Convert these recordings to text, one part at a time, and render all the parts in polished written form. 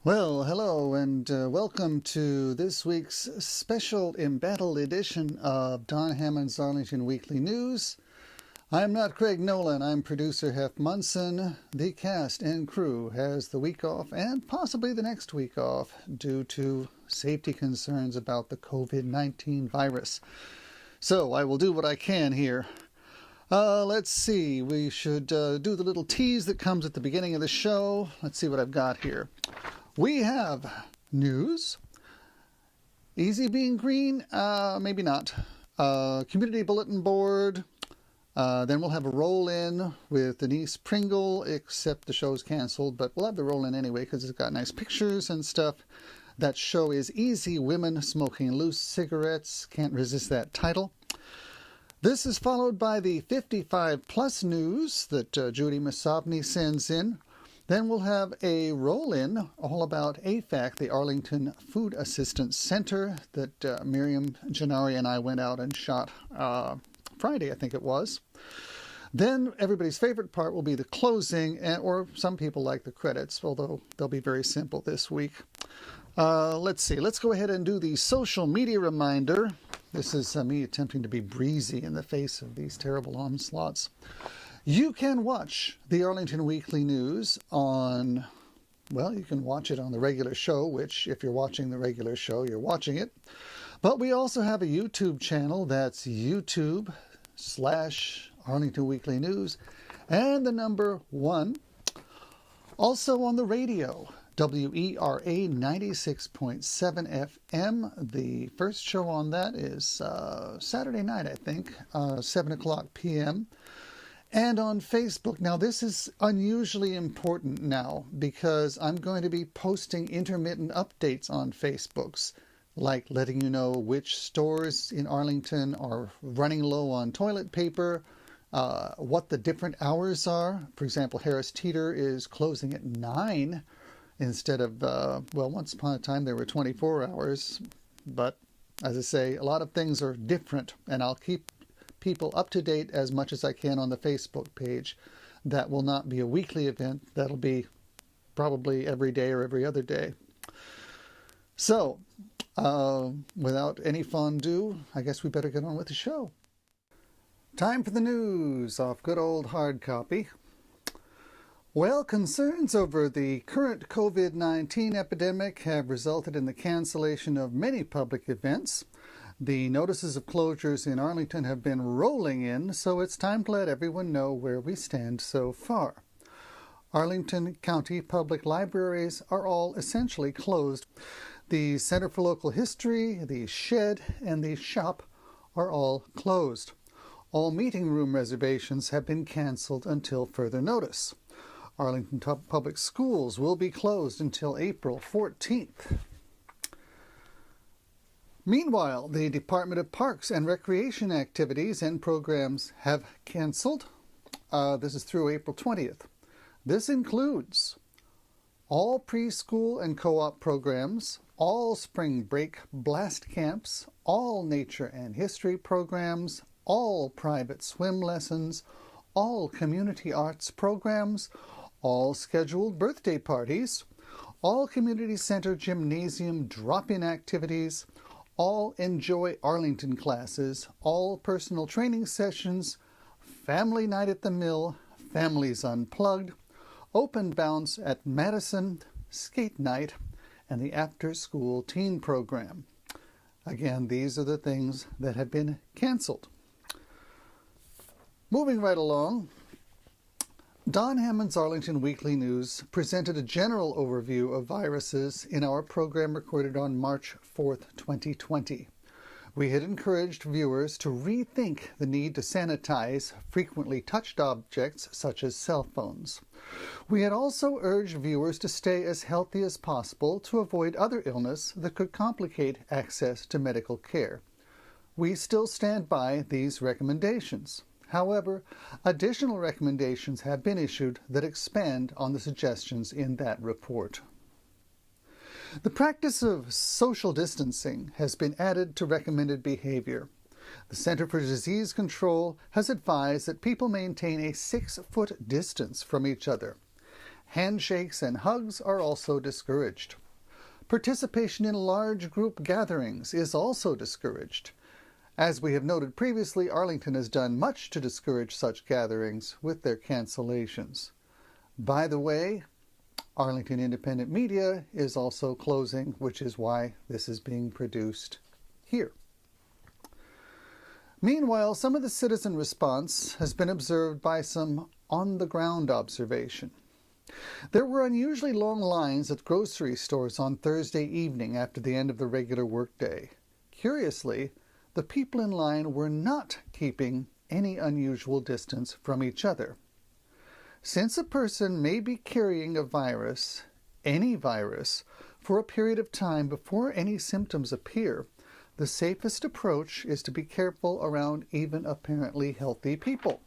Well, hello and welcome to this week's special embattled edition of Don Hammond's Arlington Weekly News. I'm not Craig Nolan, I'm producer Hef Munson. The cast and crew has the week off and possibly the next week off due to safety concerns about the COVID-19 virus. So I will do what I can here. Let's see, we should do the little tease that comes at the beginning of the show. Let's see what I've got here. We have news, easy being green, maybe not, community bulletin board, then we'll have a roll-in with Denise Pringle, except the show's canceled, but we'll have the roll-in anyway because it's got nice pictures and stuff. That show is Easy Women Smoking Loose Cigarettes. Can't resist that title. This is followed by the 55-plus news that Judy Massobny sends in. Then we'll have a roll-in all about AFAC, the Arlington Food Assistance Center, that Miriam Gennari and I went out and shot Friday, I think it was. Then everybody's favorite part will be the closing, or some people like the credits, although they'll be very simple this week. Let's see. Let's go ahead and do the social media reminder. This is me attempting to be breezy in the face of these terrible onslaughts. You can watch the Arlington Weekly News on, well, you can watch it on the regular show, which if you're watching the regular show, you're watching it. But we also have a YouTube channel. That's YouTube/Arlington Weekly News and the number 1. Also on the radio, WERA 96.7 FM. The first show on that is Saturday night, I think, 7 o'clock p.m. And on Facebook. Now, this is unusually important now because I'm going to be posting intermittent updates on Facebooks, like letting you know which stores in Arlington are running low on toilet paper, what the different hours are. For example, Harris Teeter is closing at 9 instead of, well, once upon a time there were 24 hours. But as I say, a lot of things are different, and I'll keep people up to date as much as I can on the Facebook page. That will not be a weekly event. That'll be probably every day or every other day. So, without any fondue, I guess we better get on with the show. Time for the news off good old hard copy. Well, concerns over the current COVID-19 epidemic have resulted in the cancellation of many public events. The notices of closures in Arlington have been rolling in, so it's time to let everyone know where we stand so far. Arlington County public libraries are all essentially closed. The Center for Local History, the Shed, and the Shop are all closed. All meeting room reservations have been canceled until further notice. Arlington Public Schools will be closed until April 14th. Meanwhile, the Department of Parks and Recreation activities and programs have canceled. This is through April 20th. This includes all preschool and co-op programs, all spring break blast camps, all nature and history programs, all private swim lessons, all community arts programs, all scheduled birthday parties, all community center gymnasium drop-in activities, all Enjoy Arlington classes, all personal training sessions, family night at the Mill, Families Unplugged, open bounce at Madison, skate night, and the after-school teen program. Again, these are the things that have been canceled. Moving right along, Don Hammond's Arlington Weekly News presented a general overview of viruses in our program recorded on March 4th, 2020. We had encouraged viewers to rethink the need to sanitize frequently touched objects such as cell phones. We had also urged viewers to stay as healthy as possible to avoid other illness that could complicate access to medical care. We still stand by these recommendations. However, additional recommendations have been issued that expand on the suggestions in that report. The practice of social distancing has been added to recommended behavior. The Center for Disease Control has advised that people maintain a 6-foot distance from each other. Handshakes and hugs are also discouraged. Participation in large group gatherings is also discouraged. As we have noted previously, Arlington has done much to discourage such gatherings with their cancellations. By the way, Arlington Independent Media is also closing, which is why this is being produced here. Meanwhile, some of the citizen response has been observed by some on-the-ground observation. There were unusually long lines at grocery stores on Thursday evening after the end of the regular workday. Curiously, the people in line were not keeping any unusual distance from each other. Since a person may be carrying a virus, any virus, for a period of time before any symptoms appear, the safest approach is to be careful around even apparently healthy people.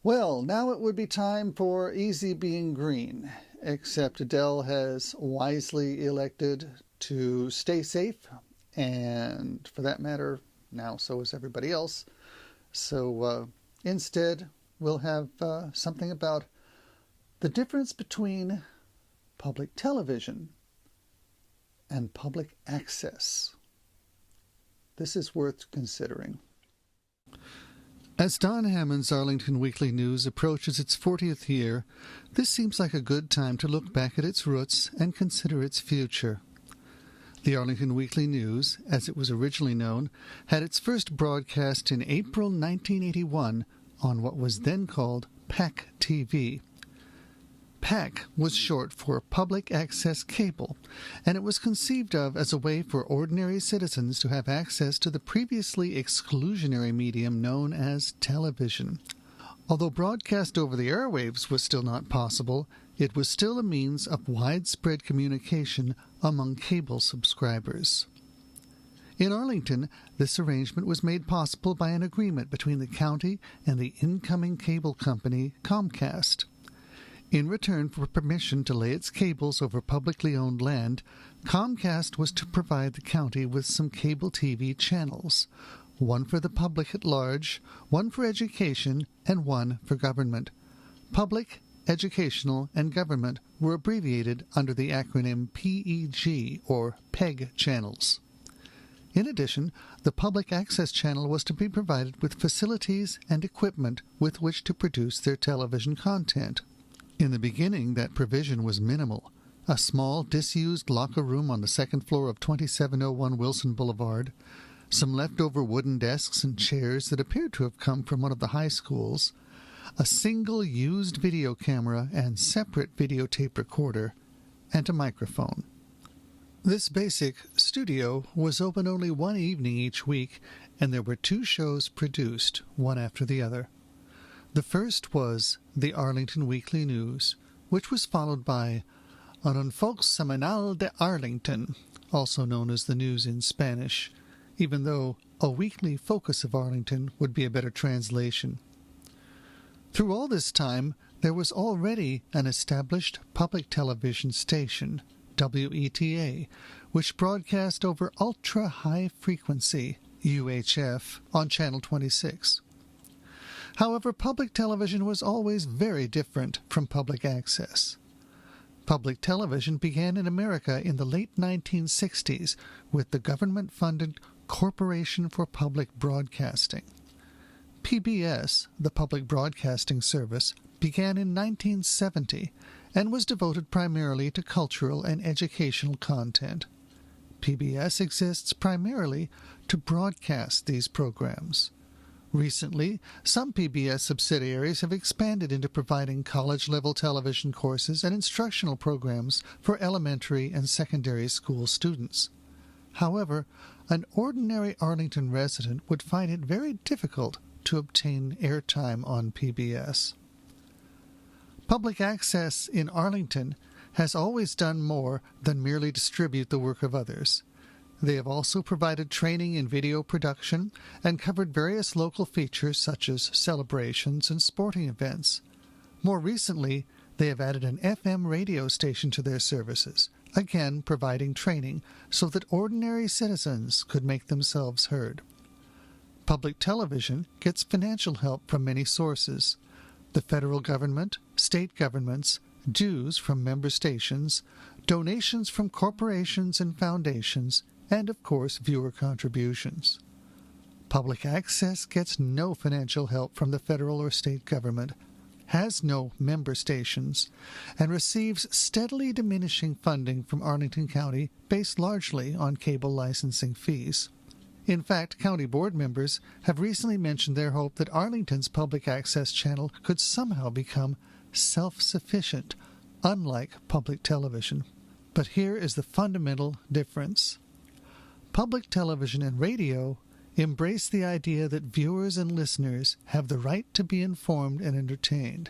Well, now it would be time for easy being green, except Adele has wisely elected to stay safe, and for that matter, now so is everybody else. So instead, we'll have something about the difference between public television and public access. This is worth considering. As Don Hammond's Arlington Weekly News approaches its 40th year, this seems like a good time to look back at its roots and consider its future. The Arlington Weekly News, as it was originally known, had its first broadcast in April 1981 on what was then called PAC TV. PAC was short for Public Access Cable, and it was conceived of as a way for ordinary citizens to have access to the previously exclusionary medium known as television. Although broadcast over the airwaves was still not possible, it was still a means of widespread communication among cable subscribers. In Arlington, this arrangement was made possible by an agreement between the county and the incoming cable company Comcast. In return for permission to lay its cables over publicly owned land, Comcast was to provide the county with some cable TV channels, one for the public at large, one for education, and one for government. Public, educational, and government were abbreviated under the acronym PEG, or PEG channels. In addition, the public access channel was to be provided with facilities and equipment with which to produce their television content. In the beginning, that provision was minimal. A small, disused locker room on the second floor of 2701 Wilson Boulevard, some leftover wooden desks and chairs that appeared to have come from one of the high schools, a single used video camera and separate videotape recorder, and a microphone. This basic studio was open only one evening each week, and there were 2 shows produced, one after the other. The first was the Arlington Weekly News, which was followed by Un Folk Semanal de Arlington, also known as the News in Spanish, even though a weekly focus of Arlington would be a better translation. Through all this time, there was already an established public television station, WETA, which broadcast over ultra-high frequency, UHF, on Channel 26. However, public television was always very different from public access. Public television began in America in the late 1960s with the government-funded Corporation for Public Broadcasting. PBS, the Public Broadcasting Service, began in 1970 and was devoted primarily to cultural and educational content. PBS exists primarily to broadcast these programs. Recently, some PBS subsidiaries have expanded into providing college-level television courses and instructional programs for elementary and secondary school students. However, an ordinary Arlington resident would find it very difficult to obtain airtime on PBS. Public access in Arlington has always done more than merely distribute the work of others. They have also provided training in video production and covered various local features such as celebrations and sporting events. More recently, they have added an FM radio station to their services, again providing training so that ordinary citizens could make themselves heard. Public television gets financial help from many sources: the federal government, state governments, dues from member stations, donations from corporations and foundations, and, of course, viewer contributions. Public access gets no financial help from the federal or state government, has no member stations, and receives steadily diminishing funding from Arlington County based largely on cable licensing fees. In fact, county board members have recently mentioned their hope that Arlington's public access channel could somehow become self-sufficient, unlike public television. But here is the fundamental difference. Public television and radio embrace the idea that viewers and listeners have the right to be informed and entertained,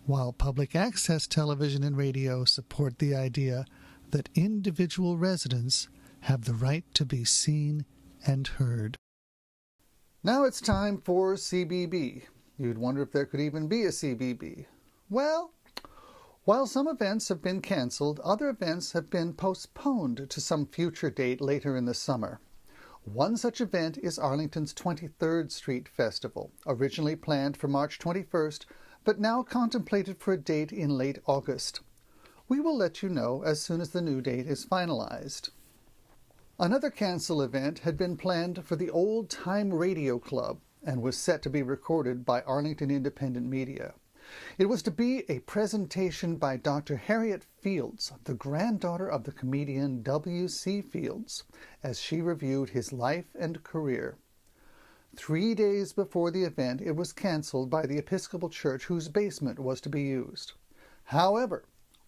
while public access television and radio support the idea that individual residents have the right to be seen and heard. Now it's time for CBB. You'd wonder if there could even be a CBB. Well, while some events have been canceled, other events have been postponed to some future date later in the summer. One such event is Arlington's 23rd Street Festival, originally planned for March 21st, but now contemplated for a date in late August. We will let you know as soon as the new date is finalized. Another cancel event had been planned for the Old Time Radio Club and was set to be recorded by Arlington Independent Media. It was to be a presentation by Dr. Harriet Fields, the granddaughter of the comedian W.C. Fields, as she reviewed his life and career. 3 days before the event, it was canceled by the Episcopal Church, whose basement was to be used. However,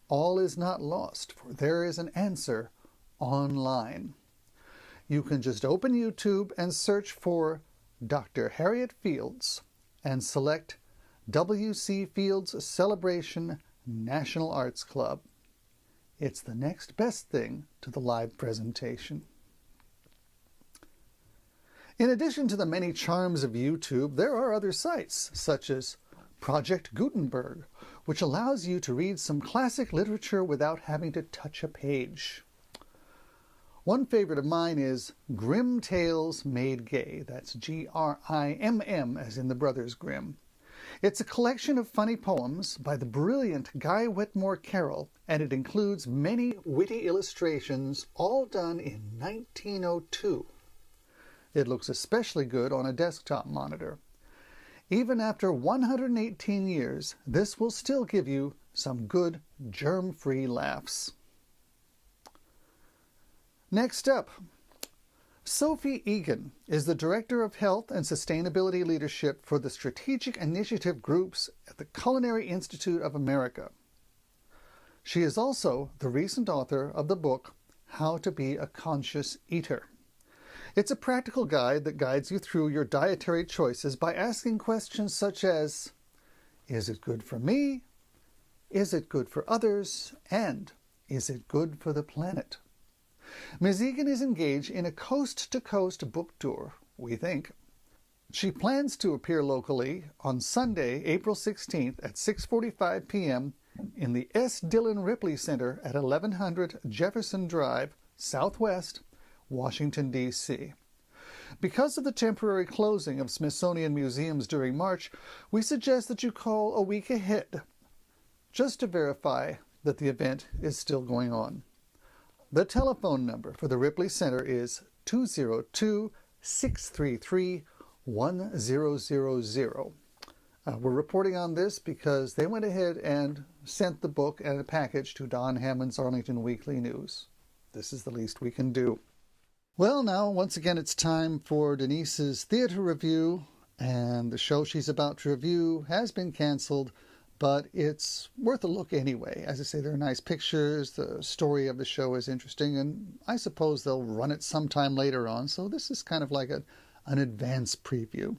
all is not lost, for there is an answer online. You can just open YouTube and search for Dr. Harriet Fields and select W.C. Fields Celebration National Arts Club. It's the next best thing to the live presentation. In addition to the many charms of YouTube, there are other sites, such as Project Gutenberg, which allows you to read some classic literature without having to touch a page. One favorite of mine is Grimm Tales Made Gay. That's Grimm, as in the Brothers Grimm. It's a collection of funny poems by the brilliant Guy Whitmore Carroll, and it includes many witty illustrations, all done in 1902. It looks especially good on a desktop monitor. Even after 118 years, this will still give you some good germ-free laughs. Next up, Sophie Egan is the Director of Health and Sustainability Leadership for the Strategic Initiative Groups at the Culinary Institute of America. She is also the recent author of the book, How to Be a Conscious Eater. It's a practical guide that guides you through your dietary choices by asking questions such as, is it good for me? Is it good for others? And is it good for the planet? Ms. Egan is engaged in a coast-to-coast book tour, we think. She plans to appear locally on Sunday, April 16th at 6:45 p.m. in the S. Dillon Ripley Center at 1100 Jefferson Drive, Southwest, Washington, D.C. Because of the temporary closing of Smithsonian museums during March, we suggest that you call a week ahead, just to verify that the event is still going on. The telephone number for the Ripley Center is 202-633-1000. We're reporting on this because they went ahead and sent the book and a package to Don Hammond's Arlington Weekly News. This is the least we can do. Well, now, once again, it's time for Denise's theater review, and the show she's about to review has been canceled, but it's worth a look anyway. As I say, there are nice pictures, the story of the show is interesting, and I suppose they'll run it sometime later on, so this is kind of like an advance preview.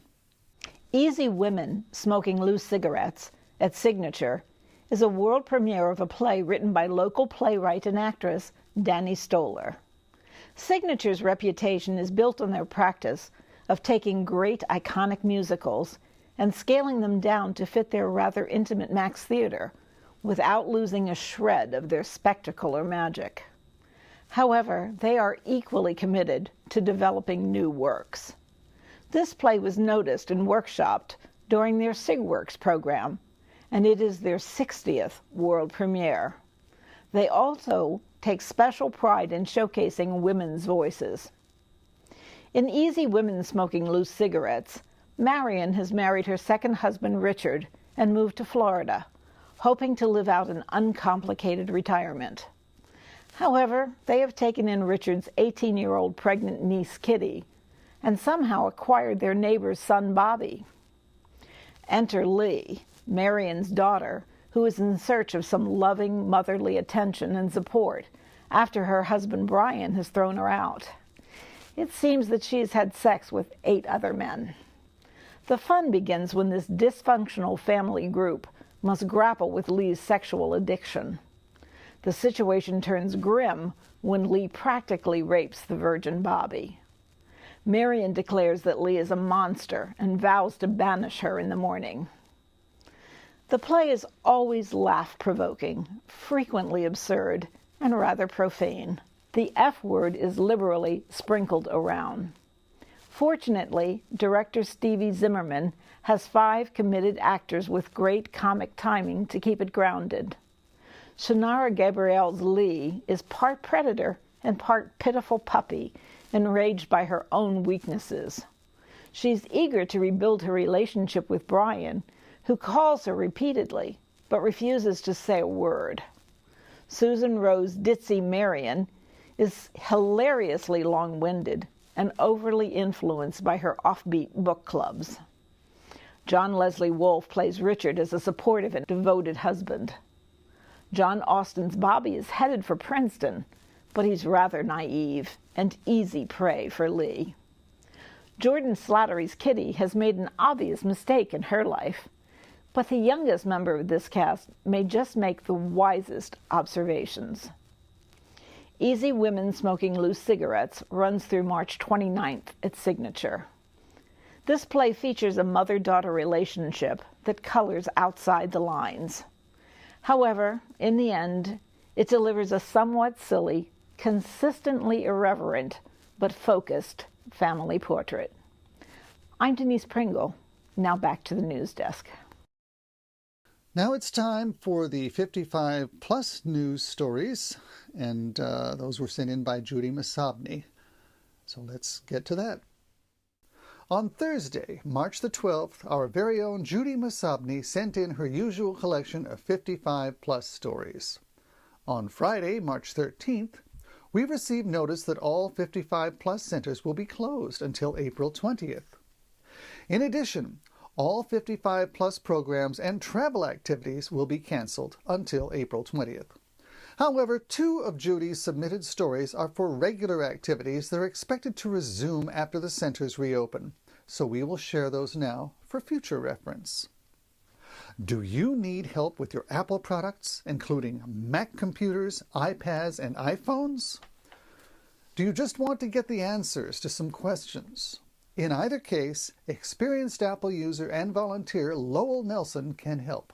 Easy Women Smoking Loose Cigarettes at Signature is a world premiere of a play written by local playwright and actress Danny Stoller. Signature's reputation is built on their practice of taking great iconic musicals and scaling them down to fit their rather intimate Max Theater without losing a shred of their spectacle or magic. However, they are equally committed to developing new works. This play was noticed and workshopped during their SIGWorks program, and it is their 60th world premiere. They also take special pride in showcasing women's voices. In Easy Women Smoking Loose Cigarettes, Marion has married her second husband, Richard, and moved to Florida, hoping to live out an uncomplicated retirement. However, they have taken in Richard's 18-year-old pregnant niece, Kitty, and somehow acquired their neighbor's son, Bobby. Enter Lee, Marion's daughter, who is in search of some loving motherly attention and support after her husband Brian has thrown her out. It seems that she has had sex with 8 other men. The fun begins when this dysfunctional family group must grapple with Lee's sexual addiction. The situation turns grim when Lee practically rapes the virgin Bobby. Marion declares that Lee is a monster and vows to banish her in the morning. The play is always laugh-provoking, frequently absurd, and rather profane. The F word is liberally sprinkled around. Fortunately, director Stevie Zimmerman has 5 committed actors with great comic timing to keep it grounded. Shannara Gabrielle's Lee is part predator and part pitiful puppy, enraged by her own weaknesses. She's eager to rebuild her relationship with Brian, who calls her repeatedly, but refuses to say a word. Susan Rose Ditzy Marion is hilariously long-winded and overly influenced by her offbeat book clubs. John Leslie Wolfe plays Richard as a supportive and devoted husband. John Austen's Bobby is headed for Princeton, but he's rather naive and easy prey for Lee. Jordan Slattery's Kitty has made an obvious mistake in her life, but the youngest member of this cast may just make the wisest observations. Easy Women Smoking Loose Cigarettes runs through March 29th at Signature. This play features a mother-daughter relationship that colors outside the lines. However, in the end, it delivers a somewhat silly, consistently irreverent, but focused family portrait. I'm Denise Pringle. Now back to the news desk. Now it's time for the 55-plus news stories, and those were sent in by Judy Masabny. So let's get to that. On Thursday, March the 12th, our very own Judy Masabny sent in her usual collection of 55-plus stories. On Friday, March 13th, we received notice that all 55-plus centers will be closed until April 20th. In addition, all 55-plus programs and travel activities will be canceled until April 20th. However, 2 of Judy's submitted stories are for regular activities that are expected to resume after the centers reopen, so we will share those now for future reference. Do you need help with your Apple products, including Mac computers, iPads, and iPhones? Do you just want to get the answers to some questions? In either case, experienced Apple user and volunteer Lowell Nelson can help.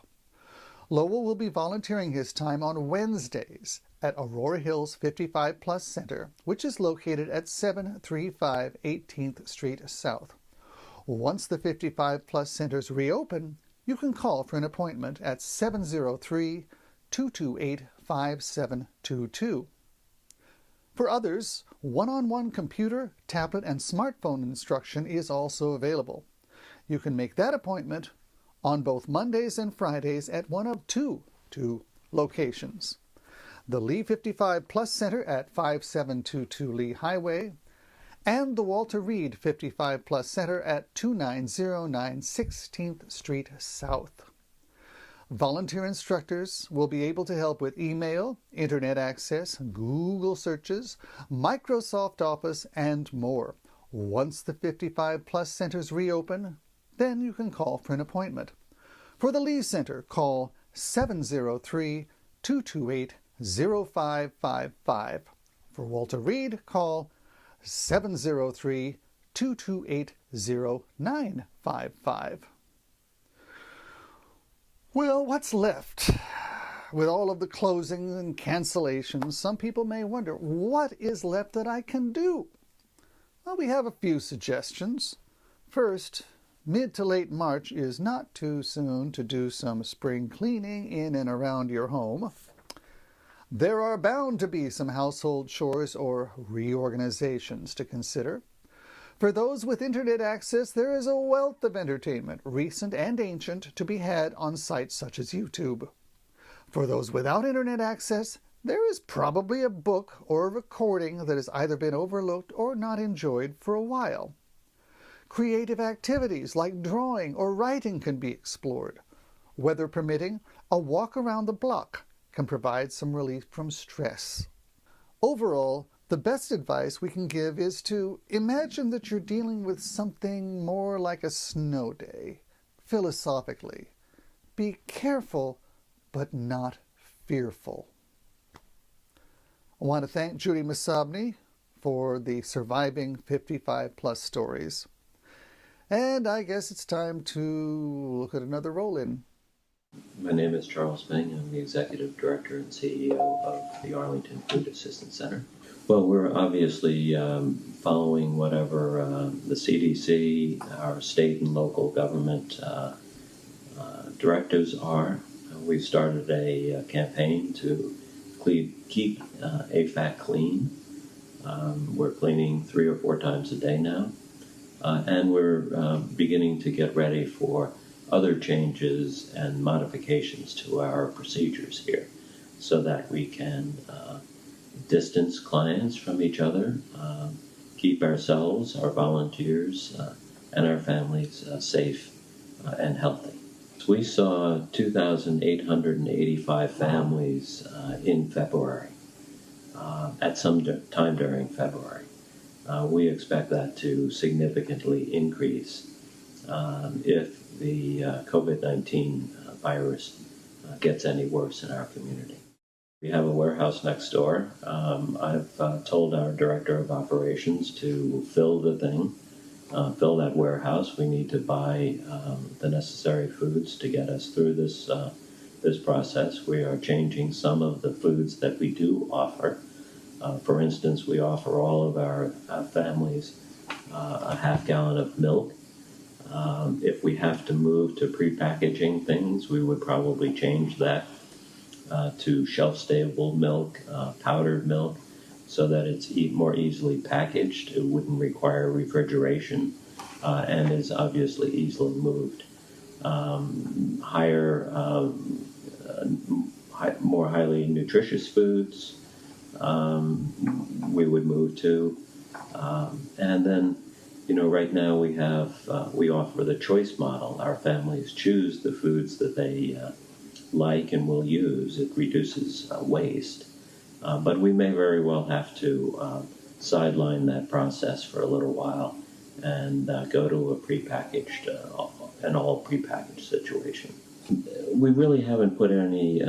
Lowell will be volunteering his time on Wednesdays at Aurora Hills 55-Plus Center, which is located at 735 18th Street South. Once the 55-Plus centers reopen, you can call for an appointment at 703-228-5722. For others, one-on-one computer, tablet, and smartphone instruction is also available. You can make that appointment on both Mondays and Fridays at one of two locations. The Lee 55-Plus Center at 5722 Lee Highway and the Walter Reed 55-Plus Center at 2909 16th Street South. Volunteer instructors will be able to help with email, internet access, Google searches, Microsoft Office, and more. Once the 55-plus centers reopen, then you can call for an appointment. For the Lee Center, call 703-228-0555. For Walter Reed, call 703-228-0955. Well, what's left? With all of the closings and cancellations, some people may wonder, what is left that I can do? Well, we have a few suggestions. First, mid to late March is not too soon to do some spring cleaning in and around your home. There are bound to be some household chores or reorganizations to consider. For those with internet access, there is a wealth of entertainment, recent and ancient, to be had on sites such as YouTube. For those without internet access, there is probably a book or a recording that has either been overlooked or not enjoyed for a while. Creative activities like drawing or writing can be explored. Weather permitting, a walk around the block can provide some relief from stress. Overall, the best advice we can give is to imagine that you're dealing with something more like a snow day, philosophically. Be careful, but not fearful. I want to thank Judy Masabny for the surviving 55-plus stories. And I guess it's time to look at another roll-in. My name is Charles Meng. I'm the Executive Director and CEO of the Arlington Food Assistance Center. Well, we're obviously following whatever the CDC, our state and local government directives are. We've started a campaign to keep AFAC clean. We're cleaning 3 or 4 times a day now. And we're beginning to get ready for other changes and modifications to our procedures here so that we can distance clients from each other, keep ourselves, our volunteers, and our families safe and healthy. We saw 2,885 families in February, at some time during February. We expect that to significantly increase if the COVID-19 virus gets any worse in our community. We have a warehouse next door. I've told our Director of Operations to fill the thing, fill that warehouse. We need to buy the necessary foods to get us through this process. We are changing some of the foods that we do offer. For instance, we offer all of our families a half gallon of milk. If we have to move to prepackaging things, we would probably change that to shelf-stable milk, powdered milk, so that it's more easily packaged. It wouldn't require refrigeration and is obviously easily moved. More highly nutritious foods we would move to. And then, right now we offer the choice model. Our families choose the foods that they like and will use. It reduces waste. But we may very well have to sideline that process for a little while and go to a an all prepackaged situation. We really haven't put any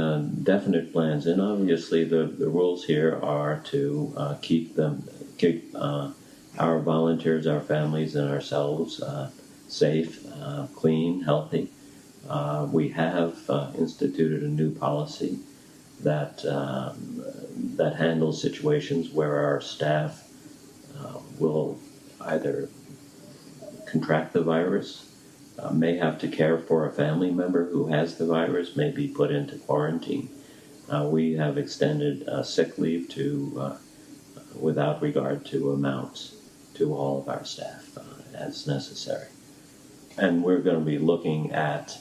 definite plans in. Obviously, the rules here are to keep our volunteers, our families, and ourselves safe, clean, healthy. We have instituted a new policy that handles situations where our staff will either contract the virus, may have to care for a family member who has the virus, may be put into quarantine. We have extended sick leave without regard to amounts to all of our staff as necessary. And we're going to be looking at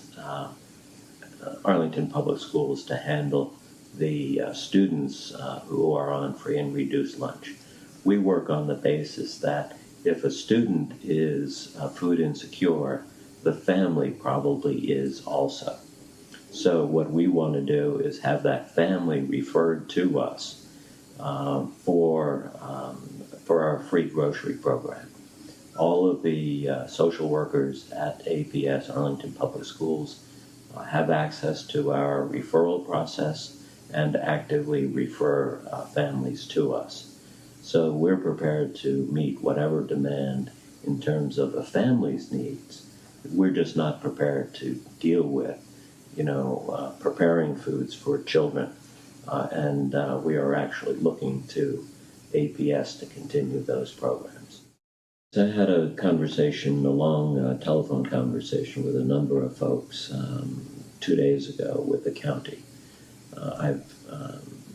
Arlington Public Schools to handle the students who are on free and reduced lunch. We work on the basis that if a student is food insecure, the family probably is also. So what we want to do is have that family referred to us for our free grocery program. All of the social workers at APS, Arlington Public Schools, have access to our referral process and actively refer families to us. So we're prepared to meet whatever demand in terms of a family's needs. We're just not prepared to deal with, preparing foods for children. And we are actually looking to APS to continue those programs. I had a conversation, a long telephone conversation with a number of folks 2 days ago with the county.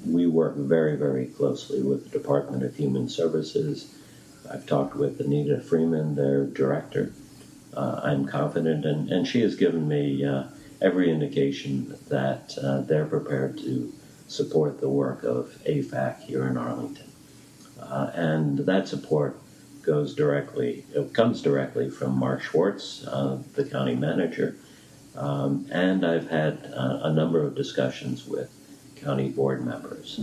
We work very, very closely with the Department of Human Services. I've talked with Anita Freeman, their director. I'm confident, and she has given me every indication that they're prepared to support the work of AFAC here in Arlington. And that support comes directly from Mark Schwartz, the county manager, and I've had a number of discussions with county board members.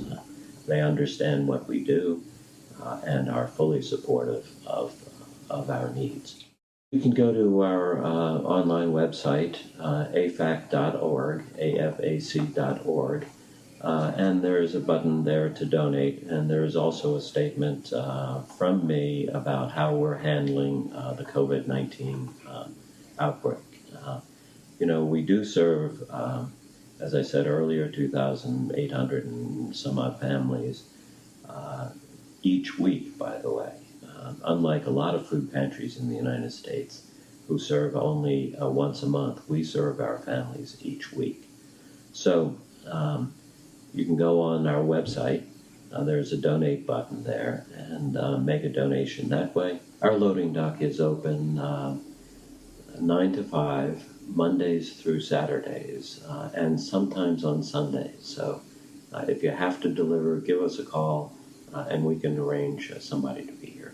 They understand what we do and are fully supportive of our needs. You can go to our online website, afac.org, afac.org, and there's a button there to donate, and there's also a statement from me about how we're handling the COVID-19 outbreak. We do serve, as I said earlier, 2,800 and some odd families each week, by the way. Unlike a lot of food pantries in the United States who serve only once a month, we serve our families each week. So you can go on our website. There's a donate button there, and make a donation that way. Our loading dock is open 9 to 5, Mondays through Saturdays, and sometimes on Sundays. So if you have to deliver, give us a call, and we can arrange somebody to be here.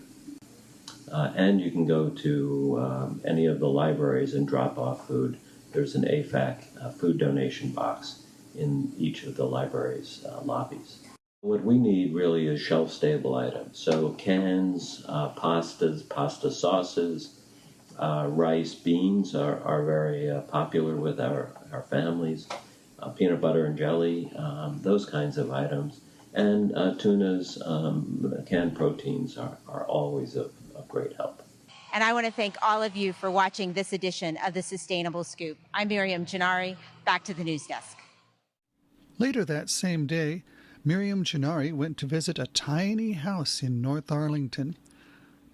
And you can go to any of the libraries and drop off food. There's an AFAC food donation box in each of the libraries' lobbies. What we need really is shelf-stable items. So cans, pastas, pasta sauces, rice, beans are very popular with our families. Peanut butter and jelly, those kinds of items. And tunas, canned proteins are always of great help. And I want to thank all of you for watching this edition of The Sustainable Scoop. I'm Miriam Gennari. Back to the news desk. Later that same day, Miriam Gennari went to visit a tiny house in North Arlington.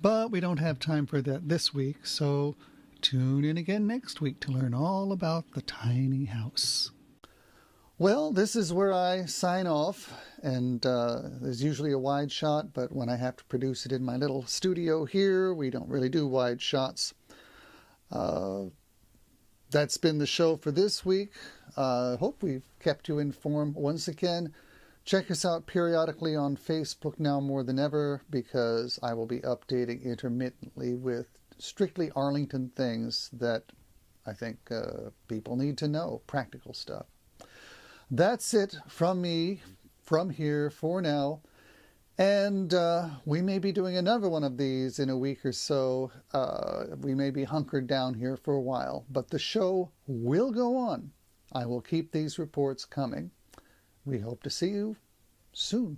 But we don't have time for that this week, so tune in again next week to learn all about the tiny house. Well, this is where I sign off, and there's usually a wide shot, but when I have to produce it in my little studio here, we don't really do wide shots. That's been the show for this week. Hope we've kept you informed. Once again, check us out periodically on Facebook now more than ever, because I will be updating intermittently with strictly Arlington things that I think people need to know, practical stuff. That's it from me, from here, for now. And we may be doing another one of these in a week or so. We may be hunkered down here for a while, but the show will go on. I will keep these reports coming. We hope to see you soon.